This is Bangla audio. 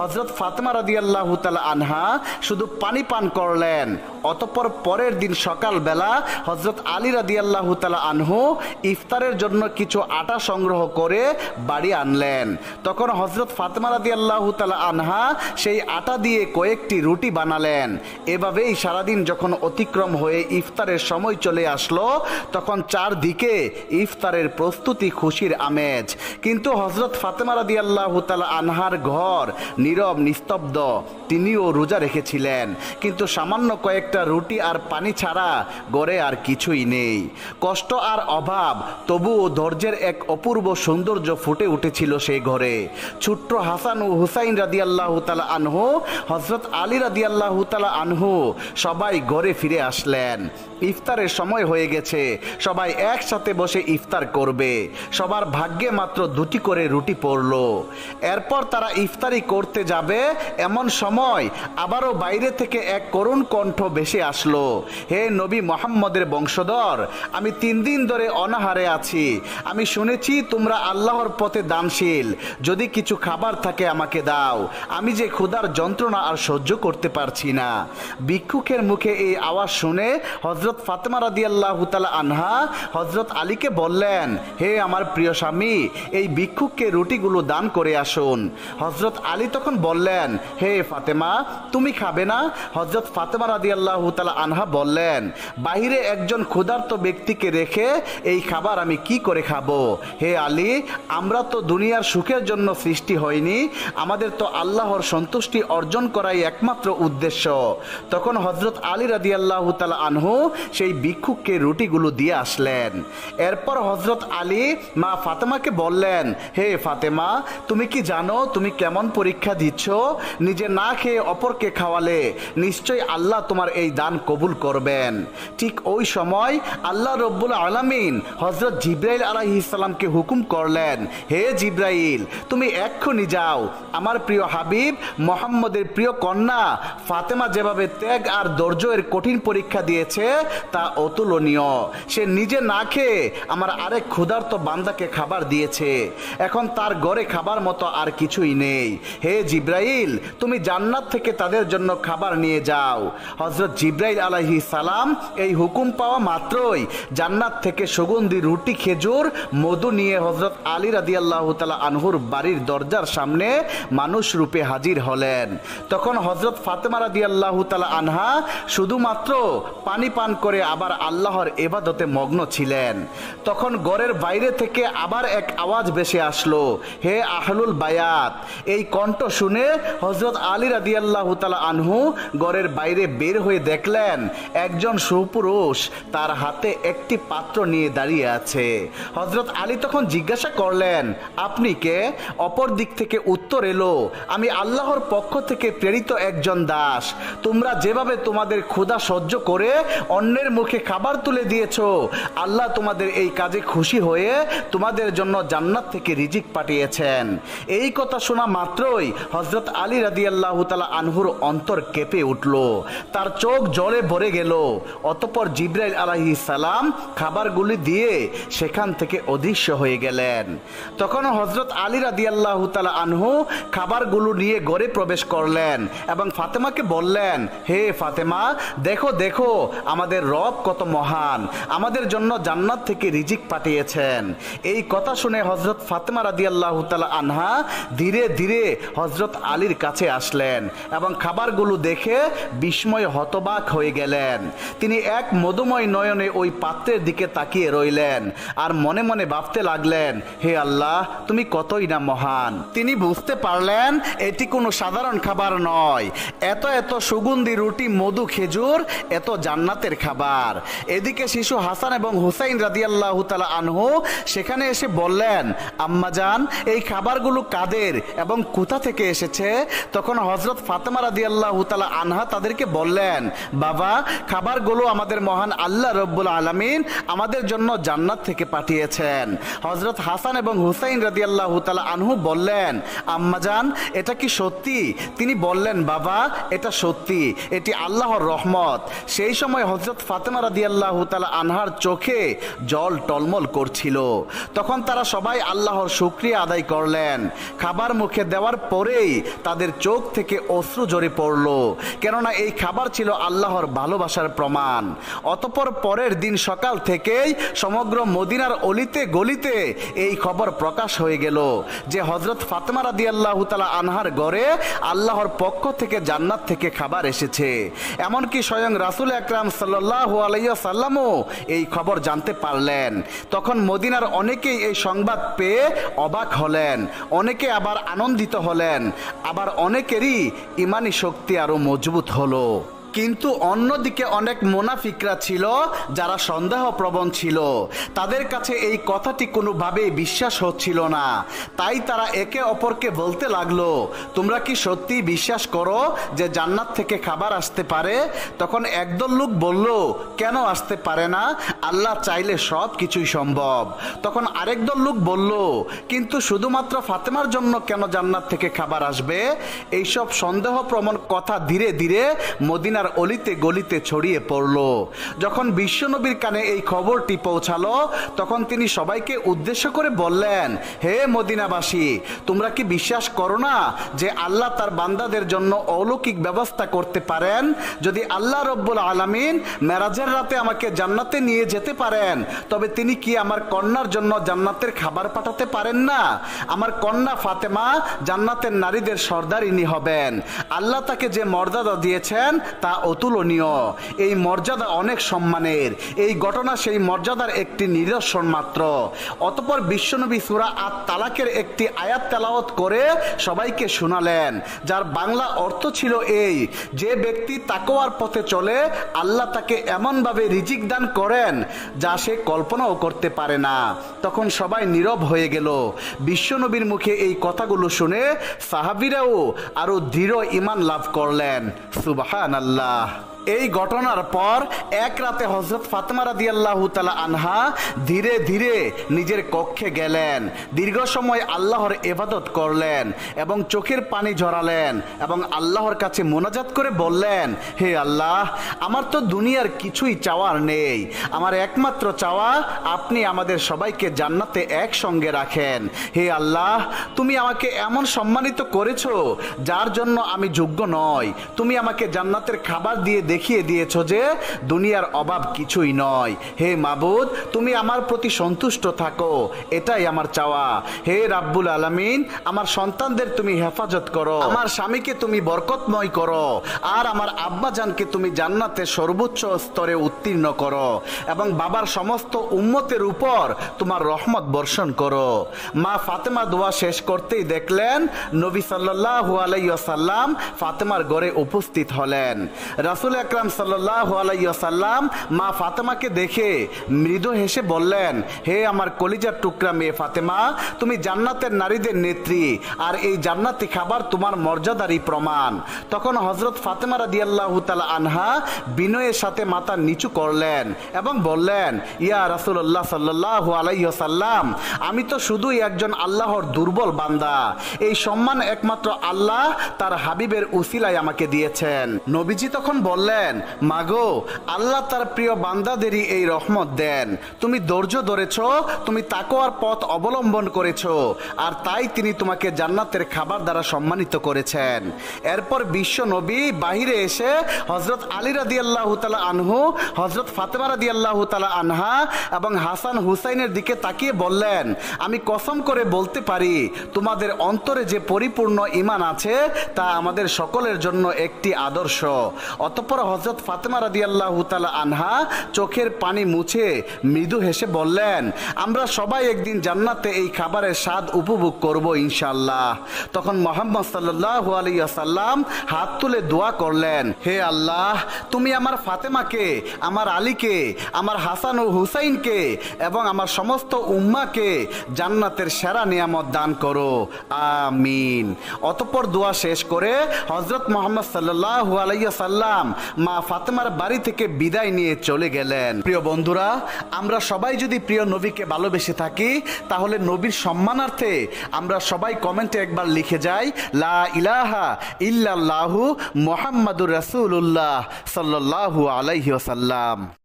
হযরত ফাতেমা রাদিয়াল্লাহু তাআলা আনহা শুধু পানি পান করলেন। অতঃপর পরের দিন সকালবেলা হযরত আলী রাদিয়াল্লাহু তাআলা আনহু ইফতারের জন্য কিছু আটা সংগ্রহ করে বাড়ি আনলেন। তখন হযরত ফাতেমা রাদিয়াল্লাহু তাআলা আনহা সেই আটা দিয়ে কয়েকটি রুটি বানালেন। এভাবেই সারাদিন যখন অতিক্রম হয়ে ইফতারের সময় চলে আসলো, তখন চারদিকে ইফতারের প্রস্তুতি, খুশির আমেজ। কিন্তু হযরত ফাতেমা রাদিয়াল্লাহু তাআলা আনহার ঘর নীরব নিস্তব্ধ। তিনিও রোজা রেখেছিলেন, কিন্তু সামান্য কয়েকটা রুটি আর পানি ছাড়া ঘরে আর কিছুই নেই। কষ্ট আর অভাব, তবুও ধৈর্যের এক অপূর্ব সৌন্দর্য ফুটে উঠেছিল সেই ঘরে। ছোট্ট হাসান ও হুসাইন রাদিয়াল্লাহু তাআলা আনহু, হযরত আলী রাদিয়াল্লাহু তাআলা আনহু সবাই ঘরে ফিরে আসলেন। ইফতারের সময় হয়ে গেছে, সবাই একসাথে বসে ইফতার করবে। সবার ভাগ্যে মাত্র দুটি করে রুটি পড়ল। এরপর তারা ইফতারি করতে যাবে, এমন সময় আবারও বাইরে থেকে এক করুণ কণ্ঠ ভেসে আসলো। হে নবী মুহাম্মদের বংশধর, আমি 3 দিন ধরে অনাহারে আছি। আমি শুনেছি তোমরা আল্লাহর পথে দানশীল। যদি কিছু খাবার থাকে আমাকে দাও, আমি যে ক্ষুধার যন্ত্রণা আর সহ্য করতে পারছি না। ভিক্ষুকের মুখে এই আওয়াজ শুনে হযরত ফাতেমা রাদিয়াল্লাহু তাআলা আনহা হযরত আলীকে বললেন, হে আমার প্রিয় স্বামী, এই ভিক্ষুককে রুটিগুলো দান করে আসুন। হযরত আলী তখন বললেন, হে ফাতেমা, তুমি খাবে না? হযরত ফাতেমা রাদিয়াল্লাহু তাআলা আনহা বললেন, বাহিরে একজন ক্ষুধার্ত ব্যক্তিকে রেখে এই খাবার আমি কি করে খাবো? হে আলী, আমরা তো দুনিয়ার সুখের জন্য সৃষ্টি হয়নি, আমাদের তো আল্লাহর সন্তুষ্টি অর্জন করাই একমাত্র উদ্দেশ্য। তখন হযরত আলী রাদিয়াল্লাহু তাআলা আনহু সেই ভিক্ষুককে রুটিগুলো দিয়ে আসলেন। এরপর হযরত আলী মা ফাতেমাকে বললেন, হে ফাতেমা, তুমি কি জানো তুমি কেমন পরীক্ষা দিচ্ছ? নিজে না খেয়ে অপরকে খাওয়ালে নিশ্চয়ই আল্লাহ তোমার এই দান কবুল করবেন। ঠিক ওই সময় আল্লাহ রব্বুল আলামিন হযরত জিবরাইল আলাইহিস সালামকে হুকুম করলেন, হে জিবরাইল, তুমি এক্ষুনি যাও। আমার প্রিয় হাবিব মুহাম্মদের প্রিয় কন্যা ফাতেমা যেভাবে ত্যাগ আর ধৈর্যের কঠিন পরীক্ষা দিয়েছে তা অতুলনীয়। সে নিজে না খেয়ে আমার আরেক ক্ষুধার্ত বান্দাকে খাবার দিয়েছে। এখন তার ঘরে খাবার মতো আর কিছুই নেই। হে জিবরাইল, তুমি জান্নাত থেকে তাদের জন্য খাবার নিয়ে যাও। হযরত জিবরাইল আলাইহিস সালাম এই হুকুম পাওয়া মাত্রই জান্নাত থেকে সুগন্ধি রুটি, খেজুর, মধু নিয়ে হযরত আলী রাদিয়াল্লাহু তাআলা আনহুর বাড়ির দরজার সামনে মানুষ রূপে হাজির হলেন। তখন হযরত ফাতেমা রাদিয়াল্লাহু তাআলা আনহা শুধুমাত্র পানি পান করে আবার আল্লাহর ইবাদতে মগ্ন ছিলেন। তখন ঘরের বাইরে থেকে আবার এক আওয়াজ ভেসে আসলো, হে আহলুল বায়াত। এই কণ্ঠ শুনে হযরত আলী রাদিয়াল্লাহু তাআলা আনহু ঘরের বাইরে বের হয়ে দেখলেন একজন সুপুরুষ তার হাতে একটি পাত্র নিয়ে দাঁড়িয়ে আছে। হযরত আলী তখন জিজ্ঞাসা করলেন, আপনি কে? অপর দিক থেকে উত্তর এলো, আমি আল্লাহর পক্ষ থেকে প্রেরিত একজন দাস। তোমরা যেভাবে তোমাদের ক্ষুধা সহ্য করে অন্যের মুখে খাবার তুলে দিয়েছো, আল্লাহ তোমাদের এই কাজে খুশি হয়ে তোমাদের জন্য জান্নাত থেকে রিজিক পাঠিয়েছেন। এই কথা শোনা মাত্রই হযরত আলী রাদিয়াল্লাহু তাআলা আনহুর অন্তর কেঁপে উঠল, তার চোখ জলে ভরে গেল। অতঃপর জিবরাইল আলাইহিস সালাম খাবারগুলি দিয়ে সেখান থেকে অদৃশ্য হয়ে গেলেন। তখন হযরত আলী রাদিয়াল্লাহু তাআলা আনহু খাবারগুলো নিয়ে ঘরে প্রবেশ করলেন এবং ফাতেমাকে বললেন, হে ফাতেমা, দেখো দেখো আমাদের রব কত মহান, আমাদের জন্য জান্নাত থেকে রিজিক পাঠিয়েছেন। এই কথা শুনে হযরত ফাতেমা রাদিয়াল্লাহু তাআলা আনহা ধীরে ধীরে হযরত আলীর কাছে আসলেন এবং খাবারগুলো দেখে বিস্ময়ে হতবাক হয়ে গেলেন। তিনি এক মধুময় নয়নে ওই পাত্রের দিকে তাকিয়ে রইলেন আর মনে মনে ভাবতে লাগলেন, হে আল্লাহ, তুমি কতই না মহান। তিনি বুঝতে পারলেন এটি কোনো সাধারণ খাবার নয়। এত এত সুগন্ধি রুটি, মধু, খেজুর, এত জান্নাতের খাবার। এদিকে শিশু হাসান এবং হুসাইন রাদিয়াল্লাহু তাআলা আনহু সেখানে এসে বললেন, আম্মাজান, এই খাবারগুলো কাদের এবং কোথা থেকে এসেছে? তখন হযরত ফাতেমা রাদিয়াল্লাহু তাআলা আনহা তাদেরকে বললেন, বললেন, বাবা, খাবারগুলো আমাদের মহান আল্লাহ রব্বুল আলামিন আমাদের জন্য জান্নাত থেকে পাঠিয়েছেন। হযরত হাসান এবং হুসাইন রাদিয়াল্লাহু তাআলা আনহু বললেন, আম্মাজান, এটা কি সত্যি? তিনি বললেন, বাবা, এটা সত্যি, এটি আল্লাহর রহমত। সেই সময় হযরত ফাতেমা রাদিয়াল্লাহু তাআলা আনহার চোখে জল টলমল করছিল। তখন তারা সবাই আল্লাহর শুকরিয়া আদায় করলেন। খাবার মুখে দেওয়ার পরেই তাদের চোখ থেকে অশ্রু ঝরে পড়ল, কেননা এই খাবার ছিল আল্লাহর ভালোবাসার প্রমাণ। অতঃপর পরের দিন সকাল থেকেই সমগ্র মদিনার অলিতে গলিতে এই খবর প্রকাশ হয়ে গেল যে হযরত ফাতেমা রাদিয়াল্লাহু তাআলা আনহার ঘরে আল্লাহর পক্ষ থেকে জান্নাত থেকে খাবার এসেছে। এমনকি স্বয়ং রাসূল আকরাম সাল্লাল্লাহু আলাইহি ওয়াসাল্লামও এই খবর জানতে পারলেন। তখন মদিনার অনেকেই এই সংবাদ পেয়ে অবাক হলেন, অনেকে আবার আনন্দিত হলেন, আবার অনেকেরই ঈমানি শক্তি আরো মজবুত হলো। কিন্তু অন্যদিকে অনেক মুনাফিকরা ছিল যারা সন্দেহপ্রবণ ছিল। তাদের কাছে এই কথাটি কোনোভাবেই বিশ্বাস হচ্ছিল না। তাই তারা একে অপরকে বলতে লাগলো, তোমরা কি সত্যি বিশ্বাস করো যে জান্নাত থেকে খাবার আসতে পারে? তখন একদল লোক বলল, কেন আসতে পারে না? আল্লাহ চাইলে সব কিছুই সম্ভব। তখন আরেক দল লোক বলল, কিন্তু শুধুমাত্র ফাতেমার জন্য কেন জান্নাত থেকে খাবার আসবে? এইসব সন্দেহপ্রবণ কথা ধীরে ধীরে মদিনা অলিতে গলিতে ছড়িয়ে পড়ল। যখন বিশ্বনবীর কানে এই খবরটি পৌঁছালো, তখন তিনি সবাইকে উদ্দেশ্য করে বললেন, হে মদিনাবাসী, তোমরা কি বিশ্বাস করো না যে আল্লাহ তার বান্দাদের জন্য অলৌকিক ব্যবস্থা করতে পারেন? যদি আল্লাহ রব্বুল আলামিন মেরাজের রাতে আমাকে জান্নাতে নিয়ে যেতে পারেন, তবে তিনি কি আমার কন্যার জন্য জান্নাতের খাবার পাঠাতে পারেন না? আমার কন্যা ফাতেমা জান্নাতের নারীদের সর্দারিনী হবেন। আল্লাহ তাকে যে মর্যাদা দিয়েছেন তা অতুলনীয়। এই মর্যাদা অনেক সম্মানের। এই ঘটনা সেই মর্যাদার একটি নিদর্শন মাত্র। অতঃপর বিশ্বনবী সূরা আত-তালাকের একটি আয়াত তেলাওয়াত করে সবাইকে শোনালেন, যার বাংলা অর্থ ছিল এই, যে ব্যক্তি তাকওয়ার পথে চলে আল্লাহ তাকে এমনভাবে রিজিক দান করেন যা সে কল্পনাও করতে পারে না। তখন সবাই নীরব হয়ে গেল। বিশ্বনবীর মুখে এই কথাগুলো শুনে সাহাবীরাও আরো দৃঢ় ঈমান লাভ করলেন। সুবহানাল্লাহ। এই ঘটনার পর এক রাতে হযরত ফাতেমা রাদিয়াল্লাহু তাআলা আনহা ধীরে ধীরে নিজের কক্ষে গেলেন। দীর্ঘ সময় আল্লাহর ইবাদত করলেন এবং চোখের পানি ঝরালেন এবং আল্লাহর কাছে মোনাজাত করে বললেন, হে আল্লাহ, আমার তো দুনিয়ার কিছুই চাওয়ার নেই। আমার একমাত্র চাওয়া আপনি আমাদের সবাইকে জান্নাতে একসঙ্গে রাখেন। হে আল্লাহ, তুমি আমাকে এমন সম্মানিত করেছো যার জন্য আমি যোগ্য নই। তুমি আমাকে জান্নাতের খাবার দিয়ে দেখিয়ে দিয়েছো যে দুনিয়ার অভাব কিছুই নয়। হে মাবুদ, তুমি আমার প্রতি সন্তুষ্ট থাকো, এটাই আমার চাওয়া। হে রাব্বুল আলামিন, আমার সন্তানদের তুমি হেফাজত করো, আমার স্বামীকে তুমি বরকতময় করো, আর আমার আব্বাজানকে তুমি জান্নাতের সর্বোচ্চ স্তরে উত্তীর্ণ করো এবং বাবার সমস্ত উম্মতের উপর তোমার রহমত বর্ষণ করো। মা ফাতেমা দোয়া শেষ করতেই দেখলেন নবী সাল্লাল্লাহু আলাইহি ওয়াসাল্লাম ফাতেমার ঘরে উপস্থিত হলেন। রাসূল আকরাম সাল্লাল্লাহু আলাইহি ওয়াসাল্লাম মা ফাতেমাকে দেখে মৃদু হেসে বললেন, হে আমার কলিজার টুকরা মেয়ে ফাতেমা, তুমি জান্নাতের নারীদের নেত্রী, আর এই জান্নাতি খাবার তোমার মর্যাদারই প্রমাণ। তখন হযরত ফাতেমা রাদিয়াল্লাহু তাআলা আনহা বিনয়ের সাথে মাথা নিচু করলেন এবং বললেন, ইয়া রাসূলুল্লাহ সাল্লাল্লাহু আলাইহি ওয়াসাল্লাম, আমি তো শুধুই একজন আল্লাহর দুর্বল বান্দা। এই সম্মান একমাত্র আল্লাহ তার হাবিবের উসিলায় আমাকে দিয়েছেন। নবীজি তখন বললেন, মাগো, আল্লাহ তার প্রিয় বান্দাদেরই এই রহমত দেন। তুমি ধৈর্য ধরেছো, তুমি তাকওয়ার পথ অবলম্বন করেছো, আর তাই তিনি তোমাকে জান্নাতের খাবার দ্বারা সম্মানিত করেছেন। এরপর বিশ্ব নবী বাহিরে এসে হযরত আলী রাদিয়াল্লাহু তাআলা আনহু, হযরত ফাতেমা রাদিয়াল্লাহু তাআলা আনহা এবং হাসান হুসাইনের দিকে তাকিয়ে বললেন, আমি কসম করে বলতে পারি তোমাদের অন্তরে যে পরিপূর্ণ ঈমান আছে তা আমাদের সকলের জন্য একটি আদর্শ। অতঃপর হযরত ফাতেমা রাদিয়াল্লাহু তাআলা আনহা চোখের পানি মুছে মৃদু হেসে বললেন, আমরা সবাই একদিন জান্নাতে এই খাবারের স্বাদ উপভোগ করব ইনশাআল্লাহ। তখন মুহাম্মদ সাল্লাল্লাহু আলাইহি ওয়াসাল্লাম হাত তুলে দোয়া করলেন, হে আল্লাহ, তুমি আমার ফাতেমাকে, আমার আলীকে, আমার হাসান ও হুসাইনকে এবং আমার সমস্ত উম্মাকে জান্নাতের সেরা নিয়ামত দান করো, আমিন। অতঃপর দোয়া শেষ করে হযরত মুহাম্মদ সাল্লাল্লাহু আলাইহি ওয়াসাল্লাম মা ফাতেমার বাড়ি থেকে বিদায় নিয়ে চলে গেলেন। প্রিয় বন্ধুরা, আমরা সবাই যদি প্রিয় নবীকে ভালোবেসে থাকি তাহলে নবীর সম্মানার্থে আমরা সবাই কমেন্টে একবার লিখে যাই, লা ইলাহা ইল্লাল্লাহু মুহাম্মাদুর রাসূলুল্লাহ সাল্লাল্লাহু আলাইহি ওয়াসাল্লাম।